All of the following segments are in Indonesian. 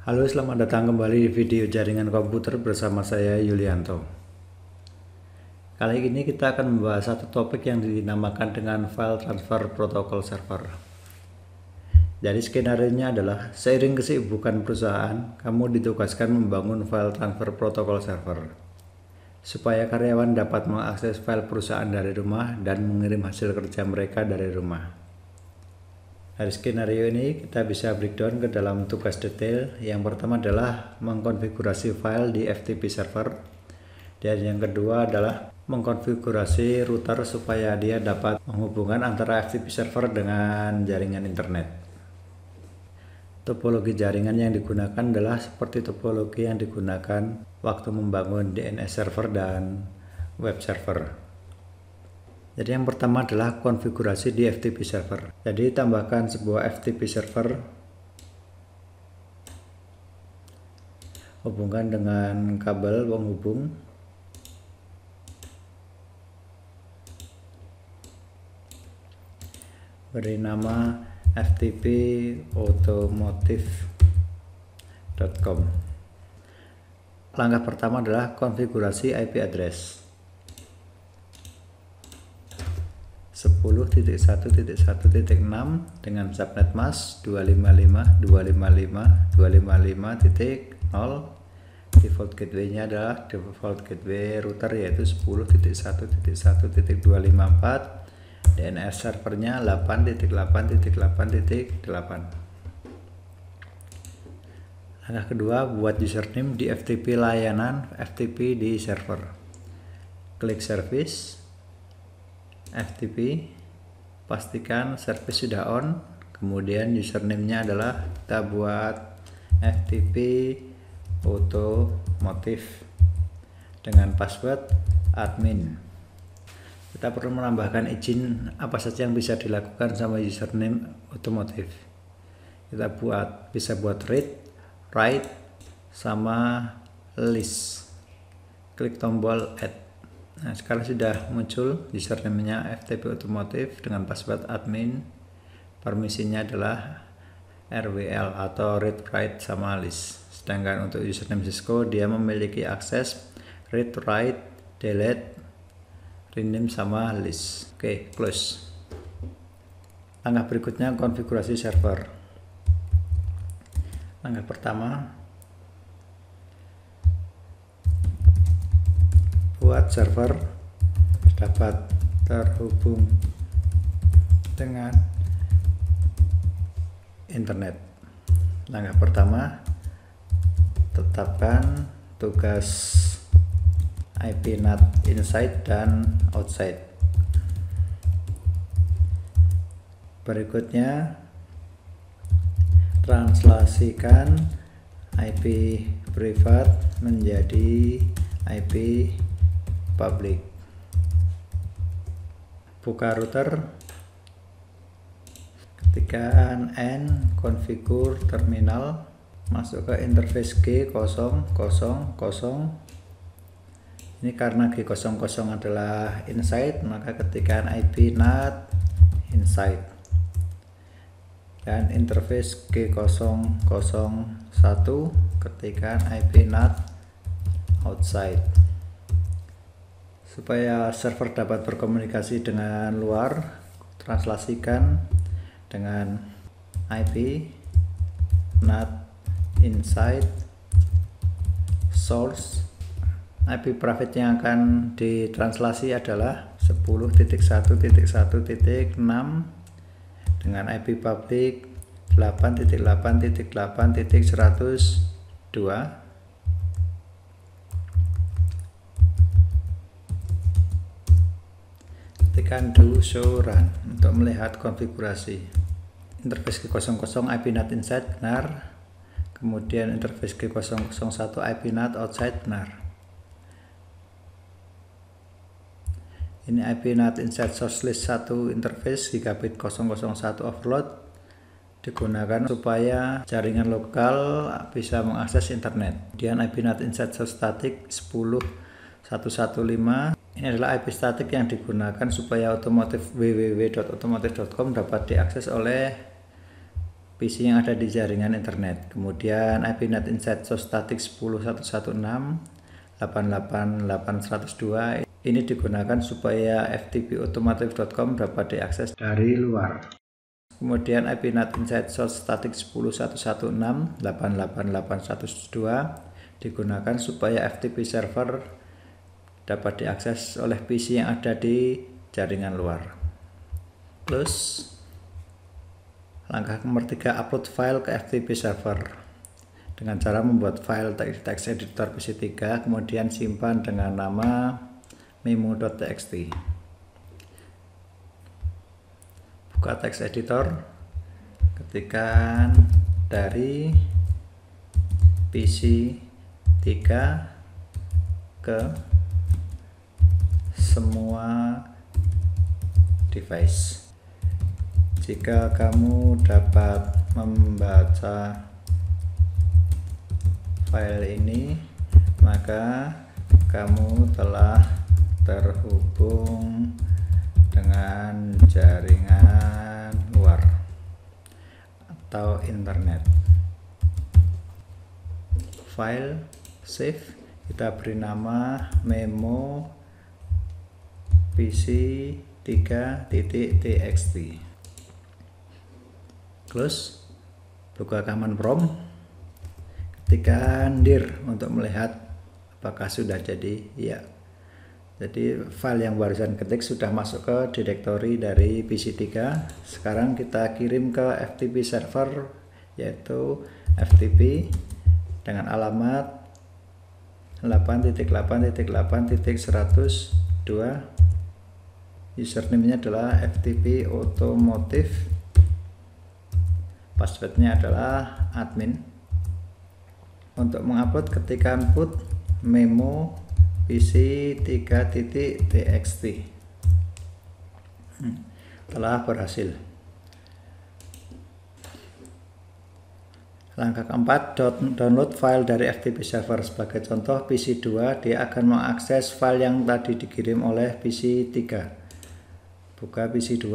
Halo, selamat datang kembali di video jaringan komputer bersama saya Yulianto. Kali ini kita akan membahas satu topik yang dinamakan dengan file transfer protocol server. Jadi skenario-nya adalah seiring kesibukan perusahaan, kamu ditugaskan membangun file transfer protocol server supaya karyawan dapat mengakses file perusahaan dari rumah dan mengirim hasil kerja mereka dari rumah. Dari skenario ini kita bisa breakdown ke dalam tugas detail. Yang pertama adalah mengkonfigurasi file di FTP server, dan yang kedua adalah mengkonfigurasi router supaya dia dapat menghubungkan antara FTP server dengan jaringan internet. Topologi jaringan yang digunakan adalah seperti topologi yang digunakan waktu membangun DNS server dan web server. Jadi yang pertama adalah konfigurasi di FTP server. Jadi tambahkan sebuah FTP server, hubungkan dengan kabel penghubung, beri nama FTP automotive.com. Langkah pertama adalah konfigurasi IP address 10.1.1.6 dengan subnet mask 255.255.255.0. Default gateway-nya adalah default gateway router yaitu 10.1.1.254. DNS servernya 8.8.8.8. Langkah kedua, buat username di FTP layanan FTP di server. Klik service FTP, pastikan service sudah on, kemudian username-nya adalah kita buat FTP automotive dengan password admin. Kita perlu menambahkan izin apa saja yang bisa dilakukan sama username automotive. Kita bisa buat read, write, sama list. Klik tombol add. Nah, sekarang sudah muncul username-nya FTP Automotive dengan password admin. Permisinya adalah RWL atau read, write, sama list. Sedangkan untuk username Cisco dia memiliki akses read, write, delete, rename, sama list. Oke, close. Langkah berikutnya konfigurasi server. Langkah pertama, buat server dapat terhubung dengan internet. Langkah pertama, tetapkan tugas IP NAT inside dan outside. Berikutnya, translasikan IP privat menjadi IP public. Buka router, ketikkan n configure terminal, masuk ke interface G000. Ini karena G00 adalah inside, maka ketikkan IP NAT inside, dan interface G001 ketikkan IP NAT outside. Supaya server dapat berkomunikasi dengan luar, translasikan dengan IP NAT inside source. IP private yang akan ditranslasi adalah 10.1.1.6 dengan IP public 8.8.8.102. Tekan do show run untuk melihat konfigurasi. Interface G00 IP NAT inside benar, kemudian interface G001 IP NAT outside benar. Ini IP NAT inside source list 1 interface gigabit 001 overload digunakan supaya jaringan lokal bisa mengakses internet. Kemudian IP NAT inside source static 10.115. Ini adalah IP statik yang digunakan supaya www.automotive.com dapat diakses oleh PC yang ada di jaringan internet. Kemudian IPNet inside source static 10.116.88.802 ini digunakan supaya ftpautomotive.com dapat diakses dari luar. Kemudian IPNet inside source static 10.116.88.802 digunakan supaya FTP server dapat diakses oleh PC yang ada di jaringan luar. Plus langkah nomor 3, upload file ke FTP server dengan cara membuat file text editor PC3, kemudian simpan dengan nama memo.txt. Buka text editor, ketikkan dari PC3 ke semua device. Jika kamu dapat membaca file ini, maka kamu telah terhubung dengan jaringan luar atau internet. File save, kita beri nama memo pc3.txt. Close, buka command prompt, ketikkan dir untuk melihat apakah sudah jadi ya. Jadi file yang barusan ketik sudah masuk ke direktori dari PC3. Sekarang kita kirim ke FTP server, yaitu FTP dengan alamat 8.8.8.102. Username-nya adalah FTP Automotive. Password-nya adalah admin. Untuk mengupload, ketikkan put memo pc3.txt. Telah berhasil. Langkah keempat, download file dari FTP server. Sebagai contoh, PC2 dia akan mengakses file yang tadi dikirim oleh PC3. Buka PC2,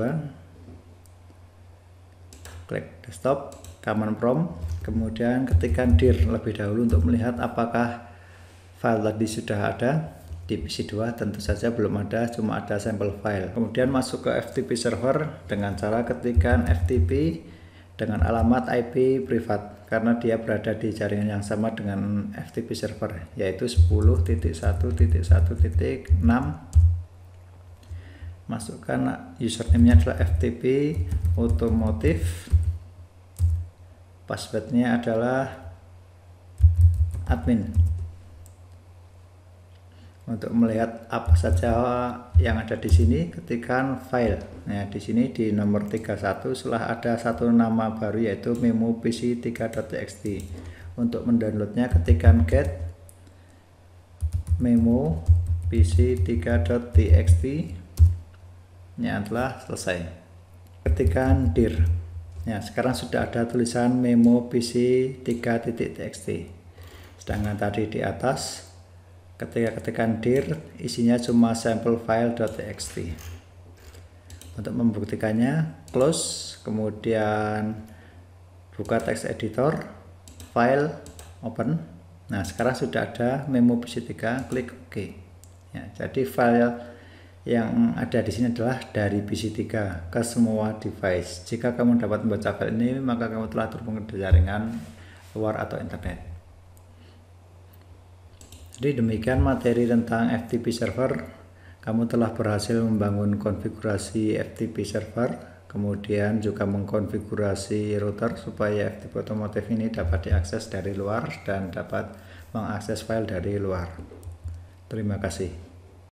klik desktop, command prompt, kemudian ketikkan dir lebih dahulu untuk melihat apakah file tadi sudah ada. Di PC2 tentu saja belum ada, cuma ada sampel file. Kemudian masuk ke FTP server dengan cara ketikkan FTP dengan alamat IP privat, karena dia berada di jaringan yang sama dengan FTP server, yaitu 10.1.1.6. Masukkan username-nya adalah FTP Automotive, password-nya adalah admin. Untuk melihat apa saja yang ada di sini, ketikkan file. Nah, di sini di nomor 31 setelah ada satu nama baru, yaitu memo pc3.txt. Untuk mendownloadnya, ketikkan get memo pc3.txt. Ini telah selesai. Ketikkan dir. Nah, sekarang sudah ada tulisan memo pc3.txt. Sedangkan tadi di atas ketika ketikkan dir, isinya cuma sampel file.txt. Untuk membuktikannya, close, kemudian buka text editor, file, open. Nah, sekarang sudah ada memo PC3, klik OK. Ya, jadi file yang ada di sini adalah dari PC3 ke semua device. Jika kamu dapat membaca file ini, maka kamu telah terhubung ke jaringan luar atau internet. Jadi demikian materi tentang FTP server. Kamu telah berhasil membangun konfigurasi FTP server, kemudian juga mengkonfigurasi router supaya FTP Automotive ini dapat diakses dari luar dan dapat mengakses file dari luar. Terima kasih.